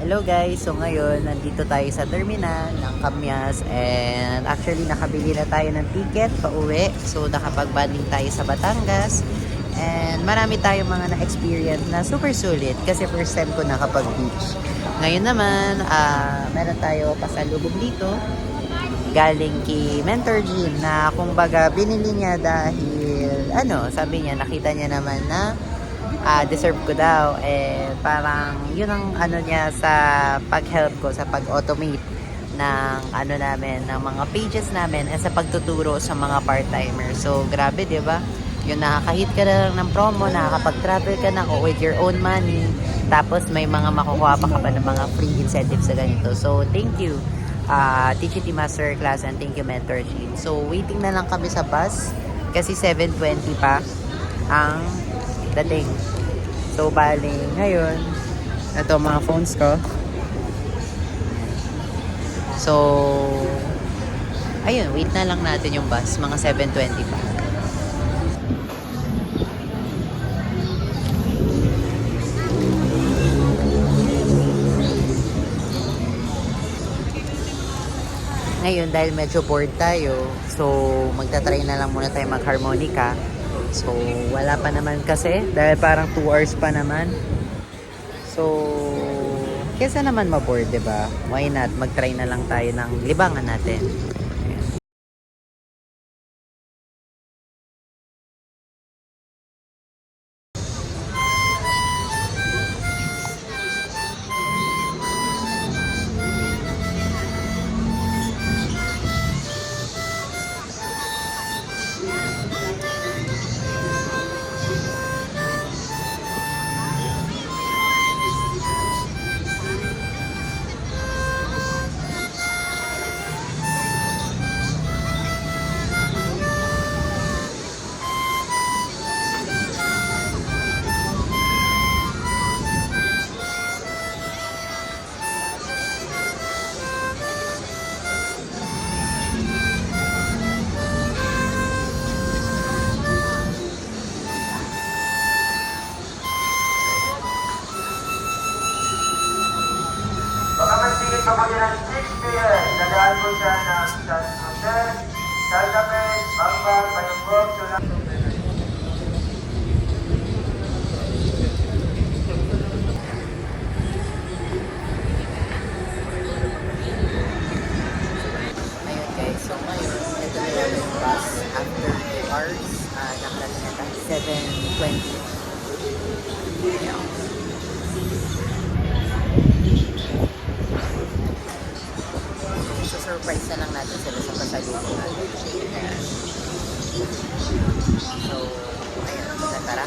Hello guys, so ngayon nandito tayo sa terminal ng Kamyas and actually nakabili na tayo ng ticket pauwi. So nakapag-banding tayo sa Batangas and marami tayong mga na-experience na super sulit kasi first time ko nakapag-beach. Ngayon naman, meron tayo pasalubong dito galing kay Mentor Jean na kumbaga binili niya dahil sabi niya nakita niya naman na deserve ko daw. Parang yun ang niya sa pag-help ko sa pag-automate ng namin, ng mga pages namin at sa pagtuturo sa mga part-timers. So grabe, 'di ba? Yung nakaka-hit ka na lang ng promo, nakakapag-travel ka na with your own money, tapos may mga makukuha pa ka pa ng mga free incentives sa ganito. So thank you TGT Masterclass and thank you Mentor Jean. So waiting na lang kami sa bus kasi 7:20 pa ang dating. So, bali, ngayon, ito mga phones ko. So, ayun, wait na lang natin yung bus. Mga 7:20 pa. Ngayon, dahil medyo bored tayo, so, magta-try na lang muna tayo mag-harmonica. So, wala pa naman kasi dahil parang 2 hours pa naman. So, kesa naman ma-board, 'di ba? Why not? Mag-try na lang tayo ng libangan natin. Baka magtigit pa po dyan ng 6 p.m. Dadaan po siya ng San Jose, Calcapes, Bambang, Bayonggong, Sulang. Ayun guys, so ngayon, ito na yung bus after 2 hours. Nakalating na tayo 7:20. Yeah. Surprise na lang natin sila sa pasalubong natin. Ayan. So, ayan, tara.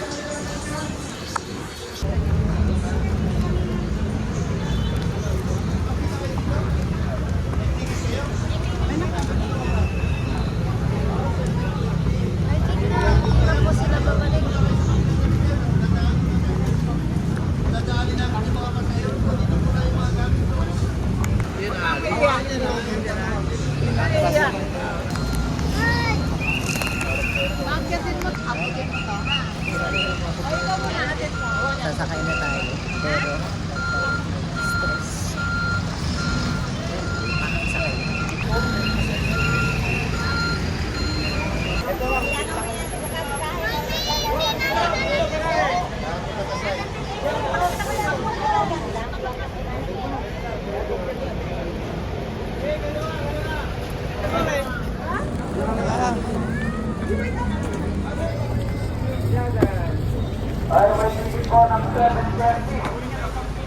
Sasakay na tayo. Pero, stress. Sakay. Ay, may ticket po ng 7:30.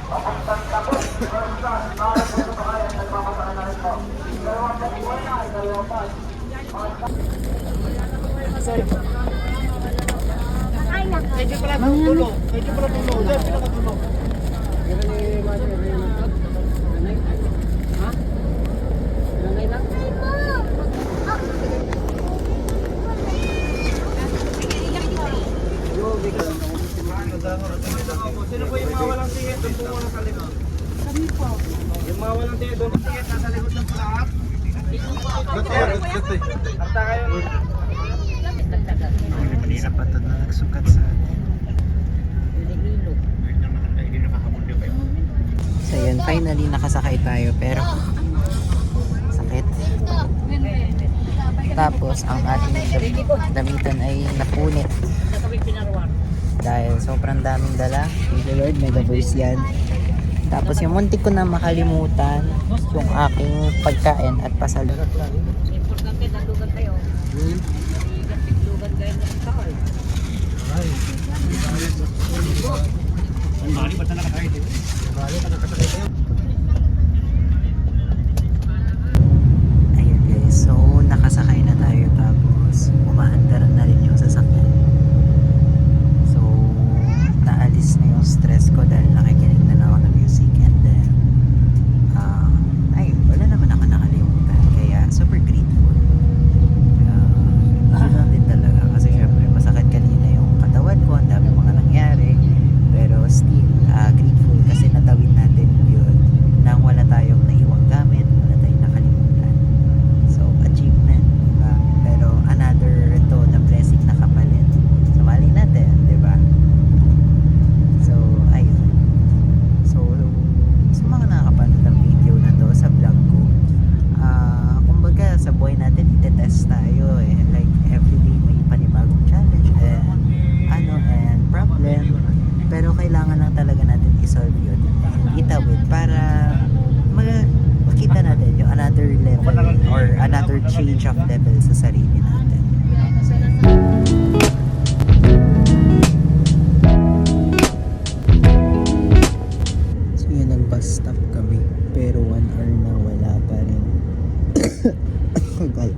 Papuntang tapos. Para po sa kaya, nagpapasaka na rin po. Dalawang po na, dalawang pa. Sorry po. Medyo pala tulo. Medyo pala tulo. Medyo pala tulo. Ha? Ilanay lang? Sino po yung mawalang ticket? Doon po muna sa likod. Kami po. Yung mawalang ticket, doon po ticket. Nasa likod ng lahat. Arta kayo. Isa pa ito na nagsukat sa So yun then finally nakasakay tayo pero sakit. Tapos ang ating damitan ay napunit. Dahil sobrang daming dala. Thank you Lord, may verse yan. Tapos yung muntik ko na makalimutan yung aking pagkain at pasalubong. Importante, nandugan kayo. Nandugan kayo ng tao. Ayun guys, so nakasakay na tayo tapos umaandar na rin yung sasakyan. So naalis na yung stress ko dahil nakikinig na lang ako ng music and then ay wala naman ako nakalimutan kaya super grateful. Yun lang din talaga kasi syempre masakit kanina yung katawan ko, ang dami mga nangyari pero still grateful kasi natawid natin yun nang wala tayong naiwang gamit, wala tayong nakalimutan. So, achievement, diba? Pero another ito na blessing na kapalit. Sumali natin, diba? So, ayun. So, sa mga nakakapanood ng video na to sa vlog ko, kumbaga sa buhay natin, itetest tayo eh. Like, everyday may panibagong challenge and problem. Pero kailangan lang talaga natin i-solve yun and itawid para makita natin yung another level or another change of level sa sarili natin. So yun, nag-bus stop kami pero 1 hour na wala pa rin. Okay.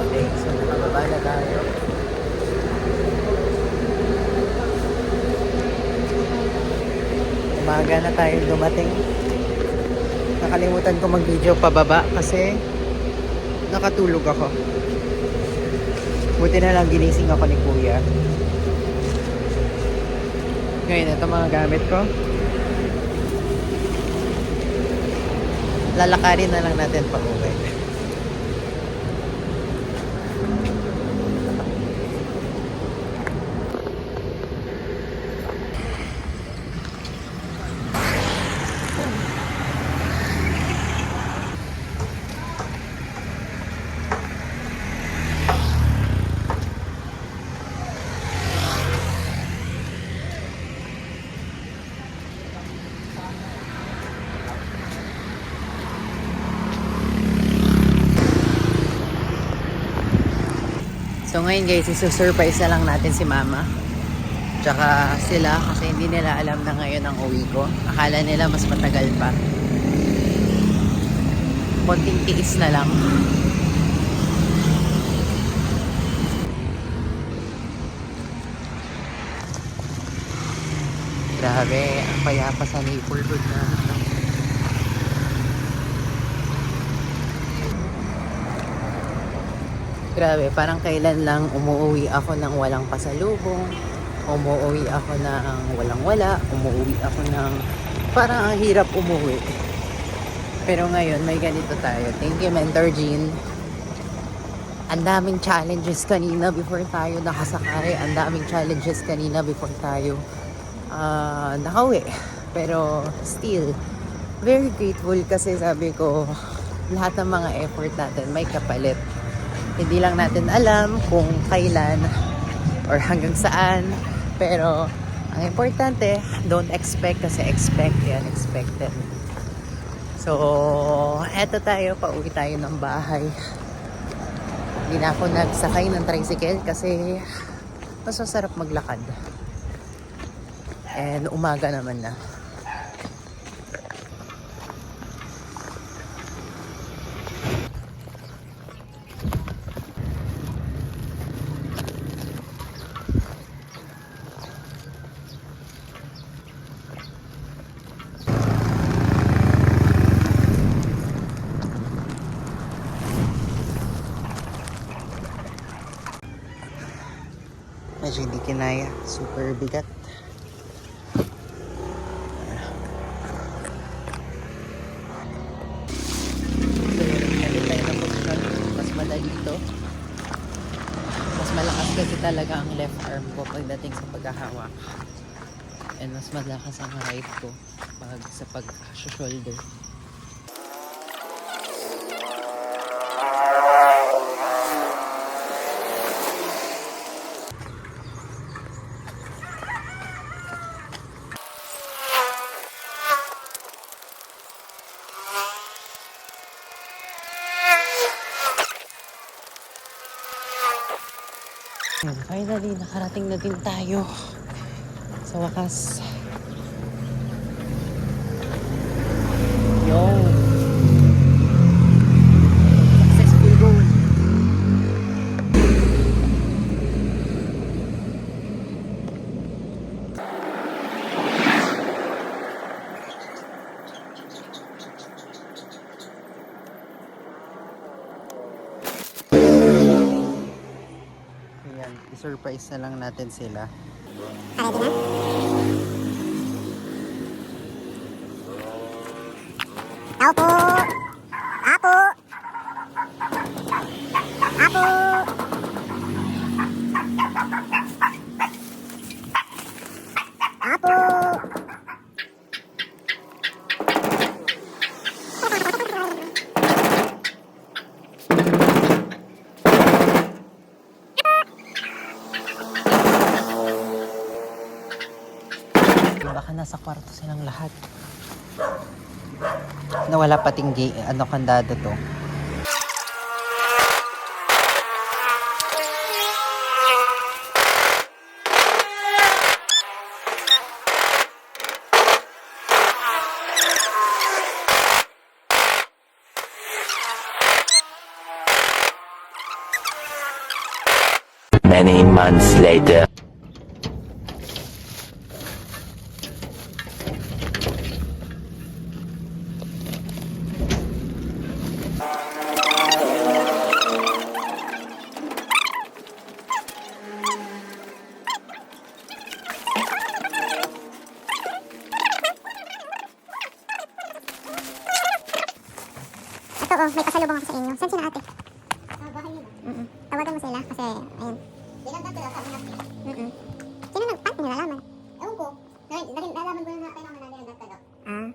Okay, so nakababa na tayo. Umaga na tayo dumating. Nakalimutan ko mag-video pababa kasi nakatulog ako. Buti na lang ginising ako ni Kuya. Ngayon, ito mga gamit ko. Lalakarin na lang natin pa uwi. So ngayon guys, isusurprise na lang natin si Mama. Tsaka sila kasi hindi nila alam na ngayon ang uwi ko. Akala nila mas matagal pa. Konting tiis na lang. Grabe, ang payapa sa neighborhood na. Grabe, parang kailan lang umuwi ako ng walang pasalubong, umuwi ako ng walang-wala, umuwi ako ng parang ang hirap umuwi. Pero ngayon, may ganito tayo. Thank you, Mentor Jean. Ang daming challenges kanina before tayo nakasakay. Ang daming challenges kanina before tayo nakauwi. Pero still, very grateful kasi sabi ko, lahat ng mga effort natin may kapalit. Hindi lang natin alam kung kailan or hanggang saan. Pero ang importante, don't expect kasi expect the unexpected. So, eto tayo, pauwi tayo ng bahay. Hindi na ako nagsakay ng tricycle kasi mas masarap maglakad. And umaga naman na. Medyo hindi kinaya. Super bigat. Mas madali ito. Mas malakas kasi talaga ang left arm ko pagdating sa paghahawak. And mas malakas ang right ko sa pag-shoulder. Finally, nakarating na din tayo sa wakas. Yo! Successful goal! Ayan, i-surprise na lang natin sila. Apo! Apo! Apo! Apo! Baka nasa kwarto silang lahat. Nawala pating kandado to. Many months later. Ito oh, may pasalubong ako sa inyo. Saan sila ate? Sa bahay nila. Tawagan mo sila kasi, ayun. Ilang dato lang, sabi na. Sino paano nilalaman? Ewan ko. Nalalaman ko na tayo naman na nilang dato. Ah.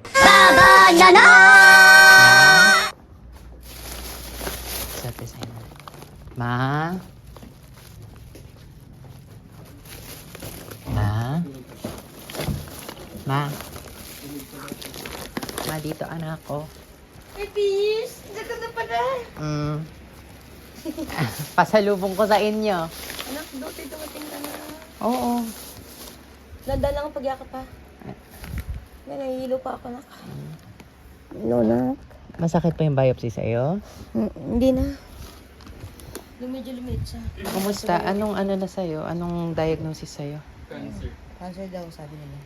Babayana! Sabi sa'yo. Ma? Ma? Ma? Ma, dito anak ko. Epis, dito na pala. Pasalubong ko sa inyo. Anak, dote dumating ka na. Oo. Nanda lang ang pagyakap pa. May nahihilo pa ako, nak. No, nak. Masakit pa yung biopsy sa'yo? Hindi na. Medyo lumit siya. Kumusta? Anong na sa'yo? Anong diagnosis sa'yo? Cancer daw, sabi nila.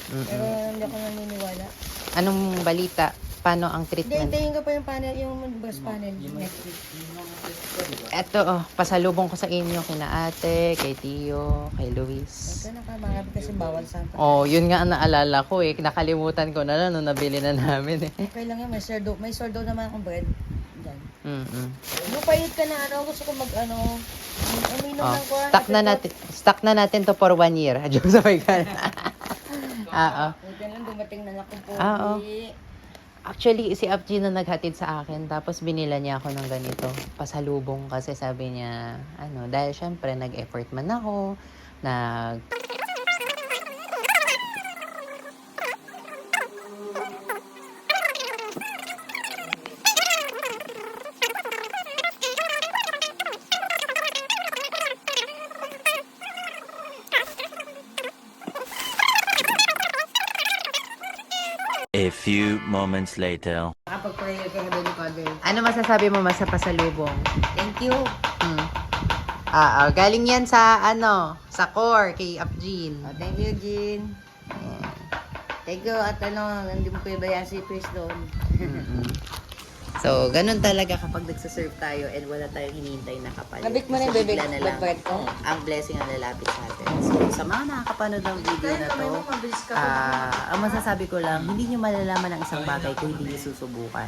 Pero hindi ako naniniwala. Anong balita? Paano ang Hindi, treatment? hintayin ko pa yung panel, yung breast panel next week. Eto, pasalubong ko sa inyo kina ate, kay Tio, kay Luis. Ito na ka, marami kasi bawal sa Oh, yun nga ang naalala ko eh. Nakalimutan ko na nung nabili na namin eh. Okay lang yan, may sourdough naman akong bread. Diyan. Lupayot ka na gusto ko mag uminom Oh, ng kuwan. stock na natin to for 1 year. Joke sa may gan. Oo. Buti lang dumating na akong Oo. pogi. Actually, si Apji na naghatid sa akin, tapos binila niya ako ng ganito, pasalubong kasi sabi niya, dahil syempre nag-effort man ako, A few moments later. Nakapag-prayer ka na ni Father. ano masasabi mo sa pasalubong? Thank you. Galing yan sa, sa core, kay Apjin. Thank you, Jean. Thank you at hindi mo ko ibayan si Chris doon. So, ganun talaga kapag nagsaserve tayo and wala tayong hinihintay na kapalit. Nabik mo na yung Basta bebek, bigla na lang, bebek ko. ang blessing ang lalapit sa atin. So, sa mga nakakapanood ng video na to, ang masasabi ko lang, hindi nyo malalaman ang isang bagay kung hindi nyo susubukan.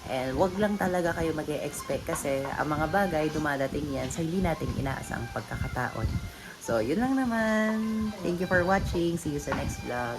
And wag lang talaga kayo mag-e-expect kasi ang mga bagay dumadating yan sa hindi nating inaasang pagkakataon. So, yun lang naman. Thank you for watching. See you sa next vlog.